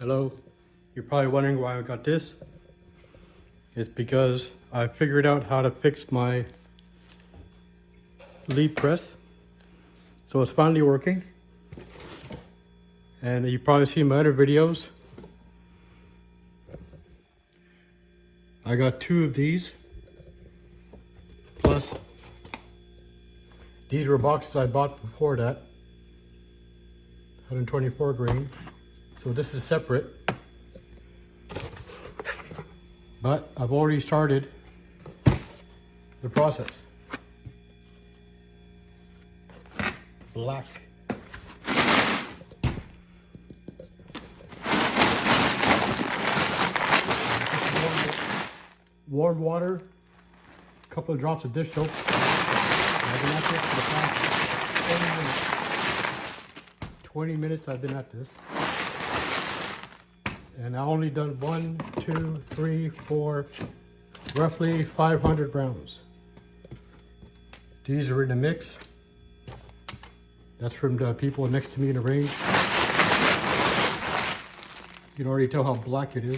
Hello, you're probably wondering why I got this. It's because I figured out how to fix my lead press. So it's finally working. And you probably seen my other videos. I got 2 of these. Plus, these were boxes I bought before that. 124 grain. So this is separate. But I've already started the process. Black. Warm water, a couple of drops of dish soap. I've been at this for the past 20 minutes I've been at this. And I only done 1, 2, 3, 4, roughly 500 rounds. These are in the mix. That's from the people next to me in the range. You can already tell how black it is.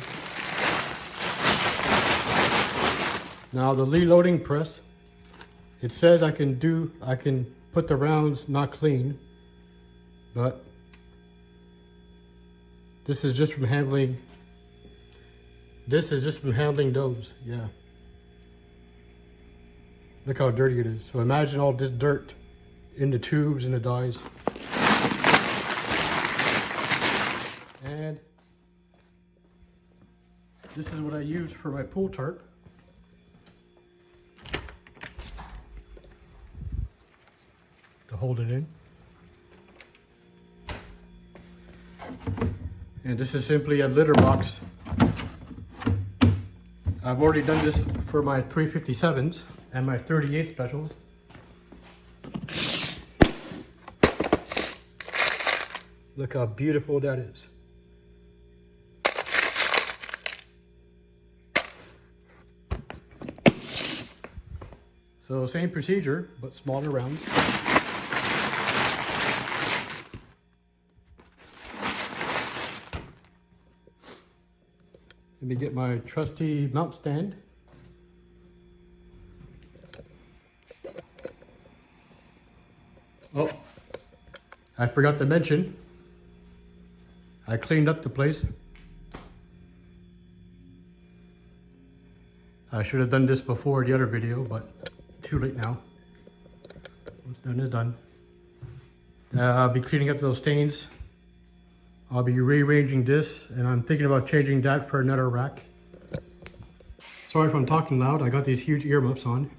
Now the reloading press, it says I can put the rounds not clean, but this is just from handling those, yeah. Look how dirty it is. So imagine all this dirt in the tubes and the dies. And this is what I use for my pool tarp. To hold it in. And this is simply a litter box. I've already done this for my 357s and my 38 specials. Look how beautiful that is. So same procedure, but smaller rounds. Let me get my trusty mount stand. Oh, I forgot to mention, I cleaned up the place. I should have done this before the other video, but too late now. What's done is done. I'll be cleaning up those stains. I'll be rearranging this, and I'm thinking about changing that for another rack. Sorry if I'm talking loud, I got these huge earmuffs on.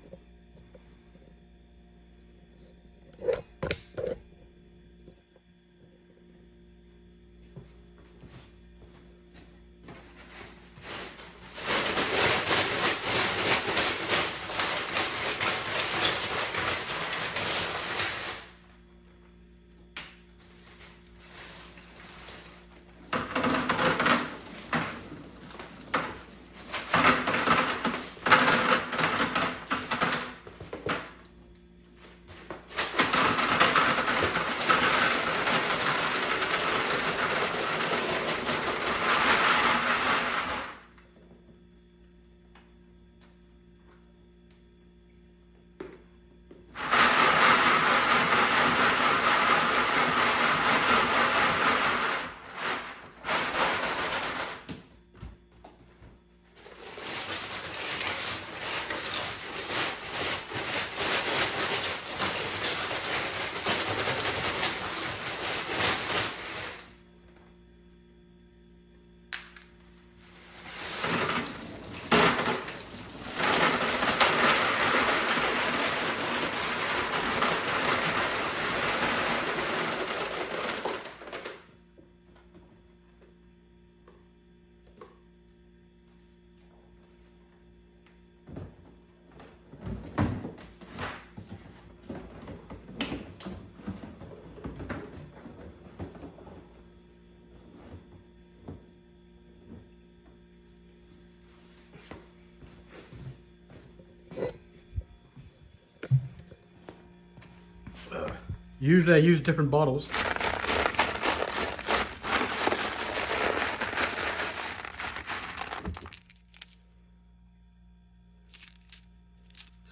Usually I use different bottles.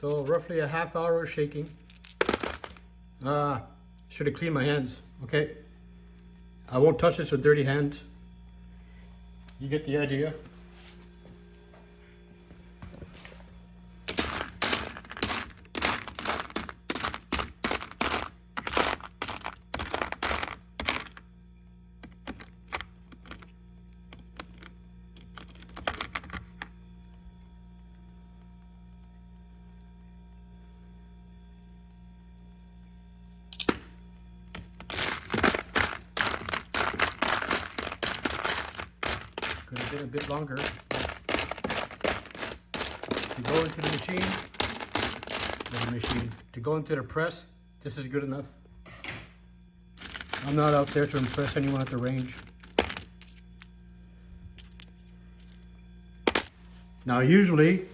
So roughly a half hour of shaking. Should have cleaned my hands, okay? I won't touch this with dirty hands. You get the idea. Could have been a bit longer. To go into the machine, to go into the press, this is good enough. I'm not out there to impress anyone at the range. Now usually,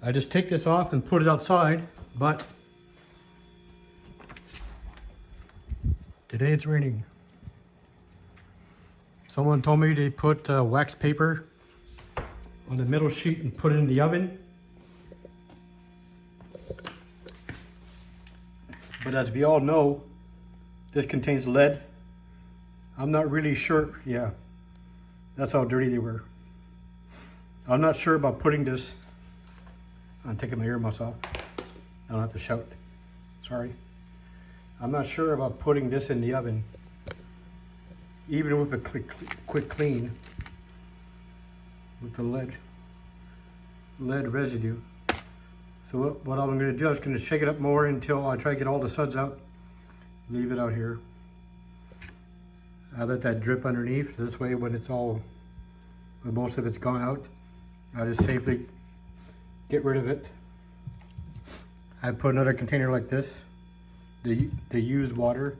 I just take this off and put it outside, but today it's raining. Someone told me to put wax paper on the middle sheet and put it in the oven. But as we all know, this contains lead. I'm not really sure. Yeah, that's how dirty they were. I'm not sure about putting this. I'm taking my earmuffs off. I don't have to shout. Sorry. I'm not sure about putting this in the oven. Even with a quick clean with the lead residue. So what I'm going to do is going to shake it up more until I try to get all the suds out. Leave it out here. I let that drip underneath. This way when it's all, when most of it's gone out, I just safely get rid of it. I put another container like this, the used water,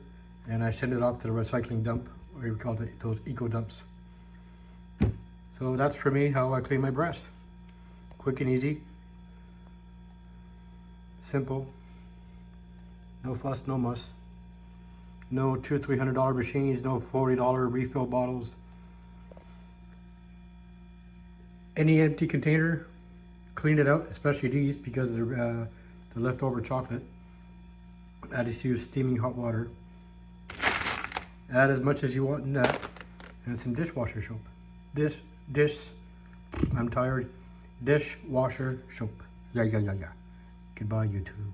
and I send it off to the recycling dump, or you call it those eco dumps. So that's for me how I clean my breast. Quick and easy. Simple. No fuss, no muss. No $200-300 machines, no $40 refill bottles. Any empty container, clean it out, especially these because of the leftover chocolate. I just use steaming hot water. Add as much as you want in that, and some dishwasher soap. I'm tired. Dishwasher soap. Yeah. Goodbye, YouTube.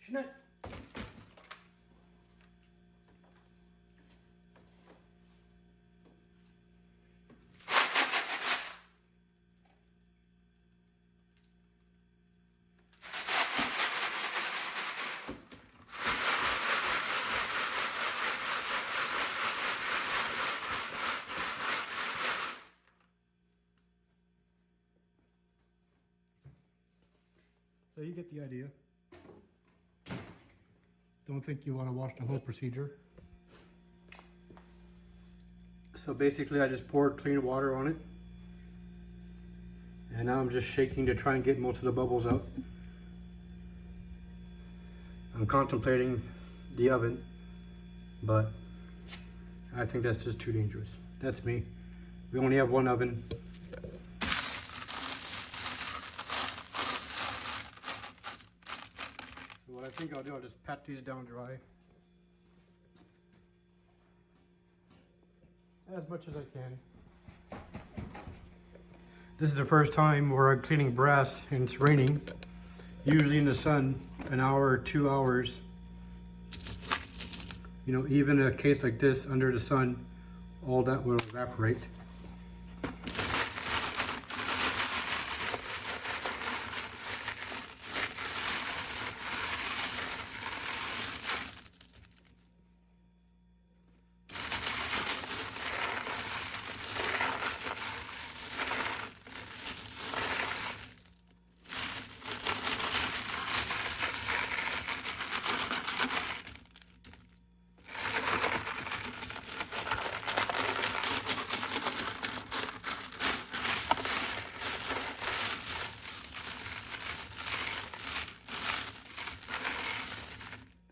Shouldn't it? So you get the idea. Don't think you want to watch the whole procedure. So basically I just poured clean water on it. And now I'm just shaking to try and get most of the bubbles out. I'm contemplating the oven, but I think that's just too dangerous. That's me. We only have one oven. So what I think I'll do, I'll just pat these down dry. As much as I can. This is the first time where I'm cleaning brass and it's raining. Usually in the sun, an hour or 2 hours. You know, even a case like this under the sun, all that will evaporate.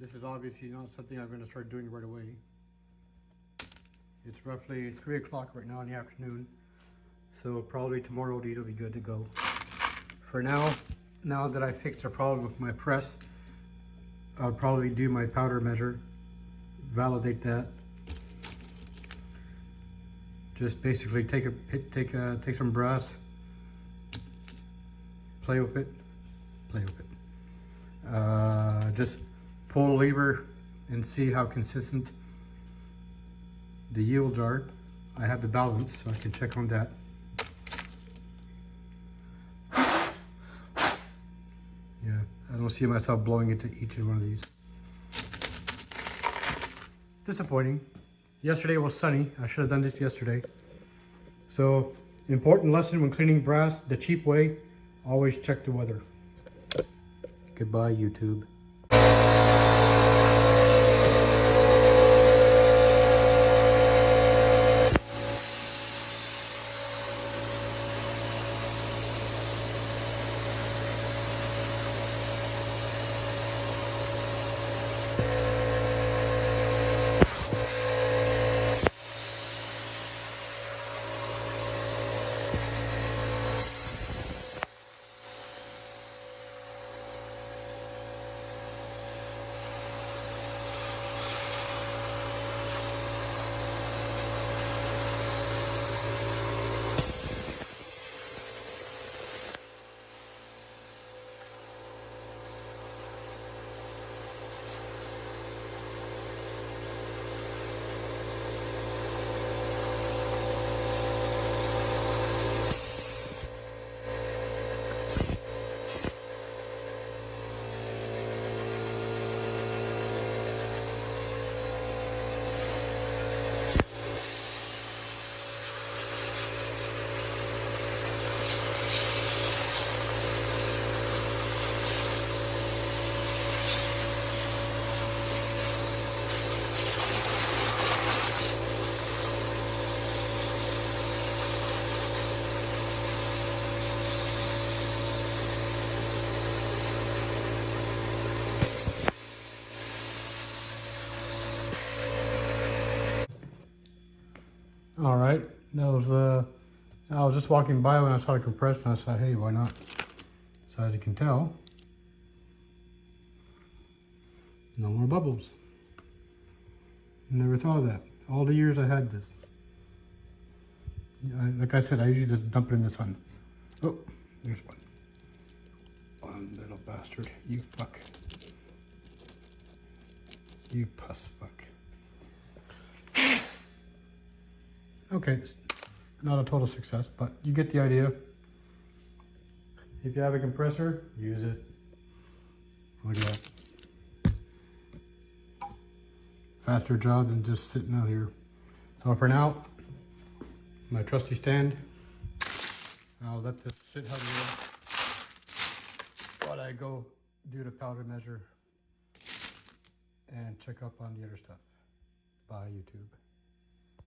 This is obviously not something I'm going to start doing right away. It's roughly 3 o'clock right now in the afternoon, so probably tomorrow these will be good to go. For now that I fixed the problem with my press, I'll probably do my powder measure, validate that. Just basically take some brass, play with it. Just pull a lever and see how consistent the yields are. I have the balance, so I can check on that. Yeah, I don't see myself blowing into each one of these. Disappointing. Yesterday was sunny. I should have done this yesterday. So, important lesson when cleaning brass, the cheap way, always check the weather. Goodbye, YouTube. All right, that was I was just walking by when I saw the compressor and I said, hey, why not? So as you can tell, no more bubbles. Never thought of that. All the years I had this. Like I said, I usually just dump it in the sun. Oh, there's one. One little bastard. You fuck. You puss fuck. Okay, not a total success, but you get the idea. If you have a compressor, use it. Look at that. Faster job than just sitting out here. So for now, my trusty stand. I'll let this sit out here while I go do the powder measure and check up on the other stuff. Bye, YouTube.